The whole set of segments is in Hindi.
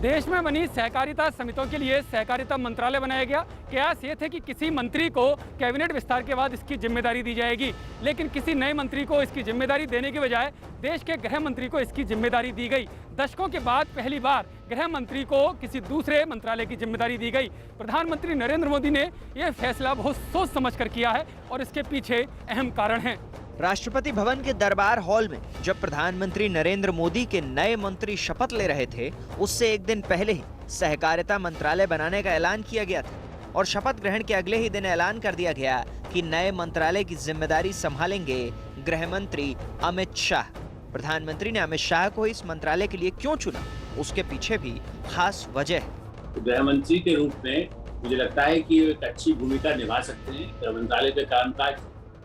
देश में बनी सहकारिता समितियों के लिए सहकारिता मंत्रालय बनाया गया। कयास ये थे कि किसी मंत्री को कैबिनेट विस्तार के बाद इसकी जिम्मेदारी दी जाएगी, लेकिन किसी नए मंत्री को इसकी जिम्मेदारी देने के बजाय देश के गृह मंत्री को इसकी जिम्मेदारी दी गई। दशकों के बाद पहली बार गृह मंत्री को किसी दूसरे मंत्रालय की जिम्मेदारी दी गई। प्रधानमंत्री नरेंद्र मोदी ने यह फैसला बहुत सोच समझ कर किया है और इसके पीछे अहम कारण हैं। राष्ट्रपति भवन के दरबार हॉल में जब प्रधानमंत्री नरेंद्र मोदी के नए मंत्री शपथ ले रहे थे, उससे एक दिन पहले ही सहकारिता मंत्रालय बनाने का ऐलान किया गया था और शपथ ग्रहण के अगले ही दिन ऐलान कर दिया गया कि नए मंत्रालय की जिम्मेदारी संभालेंगे गृह मंत्री अमित शाह। प्रधानमंत्री ने अमित शाह को इस मंत्रालय के लिए क्यों चुना, उसके पीछे भी खास वजह है। गृह मंत्री के रूप में मुझे लगता है कि एक अच्छी भूमिका निभा सकते हैं। गृह मंत्रालय का कामकाज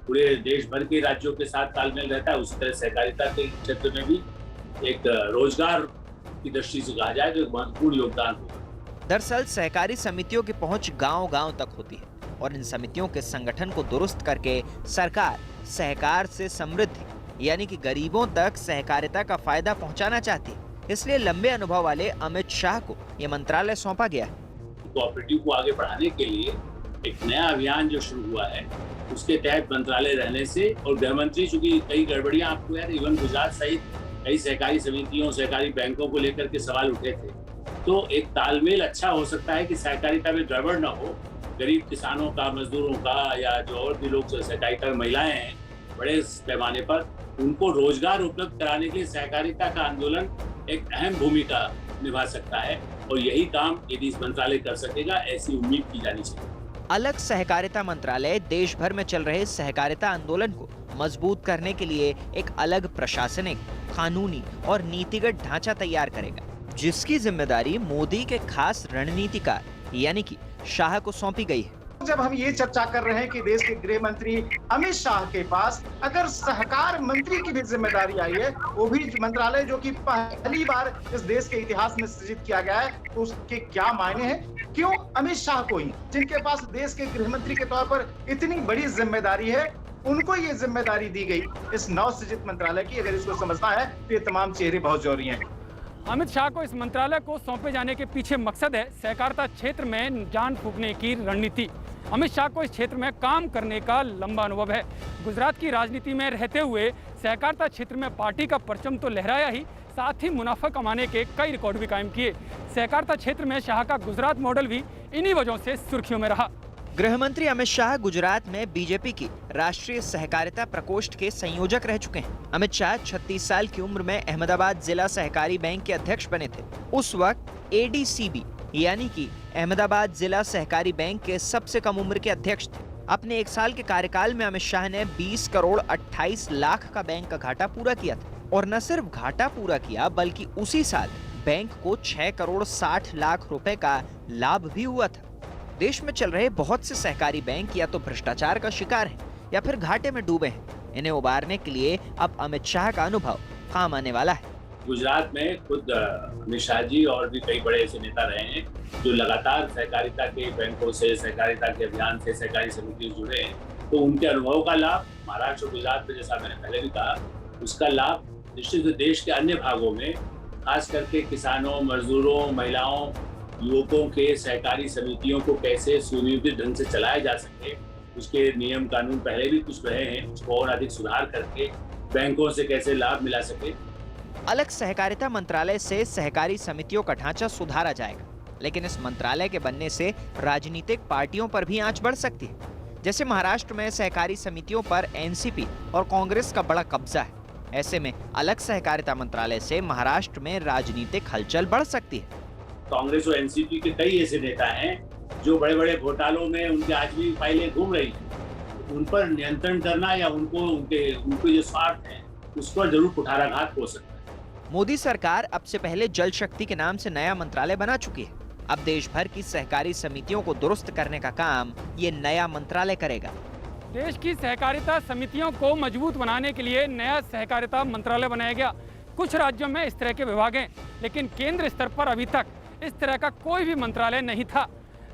पूरे देश भर के राज्यों के साथ तालमेल रहता है। उसी तरह सहकारिता के क्षेत्र में भी एक रोजगार की दृष्टि से कहा जाए तो एक महत्वपूर्ण योगदान होगा। दरअसल सहकारी समितियों की पहुंच गांव-गांव तक होती है और इन समितियों के संगठन को दुरुस्त करके सरकार सहकार से समृद्धि यानी कि गरीबों तक सहकारिता का फायदा पहुंचाना चाहती है। इसलिए लंबे अनुभव वाले अमित शाह को ये मंत्रालय सौंपा गया है। कोऑपरेटिव को आगे बढ़ाने के लिए एक नया अभियान जो शुरू हुआ है, उसके तहत मंत्रालय रहने से और गृह मंत्री, चूंकि कई गड़बड़ियां आपको यार इवन गुजरात सहित कई सहकारी समितियों, सहकारी बैंकों को लेकर के सवाल उठे थे, तो एक तालमेल अच्छा हो सकता है कि सहकारिता में गड़बड़ न हो। गरीब किसानों का, मजदूरों का या जो और भी लोग सहकारिता में महिलाएं हैं बड़े पैमाने पर, उनको रोजगार उपलब्ध कराने के लिए सहकारिता का आंदोलन एक अहम भूमिका निभा सकता है और यही काम यदि इस मंत्रालय कर सकेगा, ऐसी उम्मीद की जानी चाहिए। अलग सहकारिता मंत्रालय देश भर में चल रहे सहकारिता आंदोलन को मजबूत करने के लिए एक अलग प्रशासनिक, कानूनी और नीतिगत ढांचा तैयार करेगा, जिसकी जिम्मेदारी मोदी के खास रणनीतिकार यानी कि शाह को सौंपी गई है। जब हम ये चर्चा कर रहे हैं कि देश के गृह मंत्री अमित शाह के पास अगर सहकार मंत्री की भी जिम्मेदारी आई है, वो भी मंत्रालय जो कि पहली बार इस देश के इतिहास में सृजित किया गया है, तो उसके क्या मायने हैं? क्यों अमित शाह को ही, जिनके पास देश के गृह मंत्री के तौर पर इतनी बड़ी जिम्मेदारी है, उनको ये जिम्मेदारी दी गई इस नवसृजित मंत्रालय की? अगर इसको समझना है तो ये तमाम चेहरे बहुत जरूरी हैं। अमित शाह को इस मंत्रालय को सौंपे जाने के पीछे मकसद है सहकारिता क्षेत्र में जान फूंकने की रणनीति। अमित शाह को इस क्षेत्र में काम करने का लंबा अनुभव है। गुजरात की राजनीति में रहते हुए सहकारिता क्षेत्र में पार्टी का परचम तो लहराया ही, साथ ही मुनाफा कमाने के कई रिकॉर्ड भी कायम किए। सहकारिता क्षेत्र में शाह का गुजरात मॉडल भी इन्हीं वजहों से सुर्खियों में रहा। गृह मंत्री अमित शाह गुजरात में बीजेपी की राष्ट्रीय सहकारिता प्रकोष्ठ के संयोजक रह चुके हैं। अमित शाह 36 साल की उम्र में अहमदाबाद जिला सहकारी बैंक के अध्यक्ष बने थे। उस वक्त एडीसीबी यानी कि अहमदाबाद जिला सहकारी बैंक के सबसे कम उम्र के अध्यक्ष थे। अपने 1 साल के कार्यकाल में अमित शाह ने 20 करोड़ 28 लाख का बैंक का घाटा पूरा किया था और न सिर्फ घाटा पूरा किया बल्कि उसी साल बैंक को 6 करोड़ 60 लाख रुपए का लाभ भी हुआ था। देश में चल रहे बहुत से सहकारी बैंक या तो भ्रष्टाचार का शिकार हैं या फिर घाटे में डूबे हैं। इन्हें उबारने के लिए अब अमित शाह का अनुभव काम आने वाला है। गुजरात में खुद अमित शाह जी और भी कई बड़े ऐसे नेता रहे हैं जो लगातार सहकारिता के बैंकों से, सहकारिता के अभियान से, सहकारी समितियों से जुड़े हैं, तो उनके अनुभव का लाभ महाराष्ट्र और गुजरात में, जैसा मैंने पहले भी कहा, उसका लाभ निश्चित देश के अन्य भागों में, खास करके किसानों, मजदूरों, महिलाओं, युवकों के सहकारी समितियों को कैसे सुनियोजित ढंग से चलाया जा सके, उसके नियम कानून पहले भी कुछ रहे हैं, उसको और अधिक सुधार करके बैंकों से कैसे लाभ मिला सके। अलग सहकारिता मंत्रालय से सहकारी समितियों का ढांचा सुधारा जाएगा, लेकिन इस मंत्रालय के बनने से राजनीतिक पार्टियों पर भी आंच बढ़ सकती है। जैसे महाराष्ट्र में सहकारी समितियों पर एनसीपी और कांग्रेस का बड़ा कब्जा है। ऐसे में अलग सहकारिता मंत्रालय से महाराष्ट्र में राजनीतिक हलचल बढ़ सकती है। कांग्रेस और एनसीपी के कई ऐसे नेता हैं जो बड़े बड़े घोटालों में उनके आज भी फाइलें घूम रही हैं। उन पर नियंत्रण करना या उनके जो स्वार्थ हैं उस पर जरूर कुठाराघात हो सकता है। मोदी सरकार अब से पहले जल शक्ति के नाम से नया मंत्रालय बना चुकी है। अब देश भर की सहकारी समितियों को दुरुस्त करने का काम ये नया मंत्रालय करेगा। देश की सहकारिता समितियों को मजबूत बनाने के लिए नया सहकारिता मंत्रालय बनाया गया। कुछ राज्यों में इस तरह के विभाग हैं, लेकिन केंद्र स्तर पर अभी तक इस तरह का कोई भी मंत्रालय नहीं था।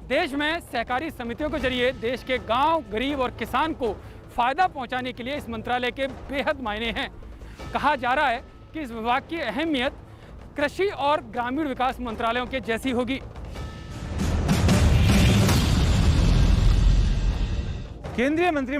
देश में सहकारी समितियों के जरिए देश के गांव, गरीब और किसान को फायदा पहुंचाने के लिए इस मंत्रालय के बेहद मायने हैं। कहा जा रहा है कि इस विभाग की अहमियत कृषि और ग्रामीण विकास मंत्रालयों के जैसी होगी। केंद्रीय मंत्री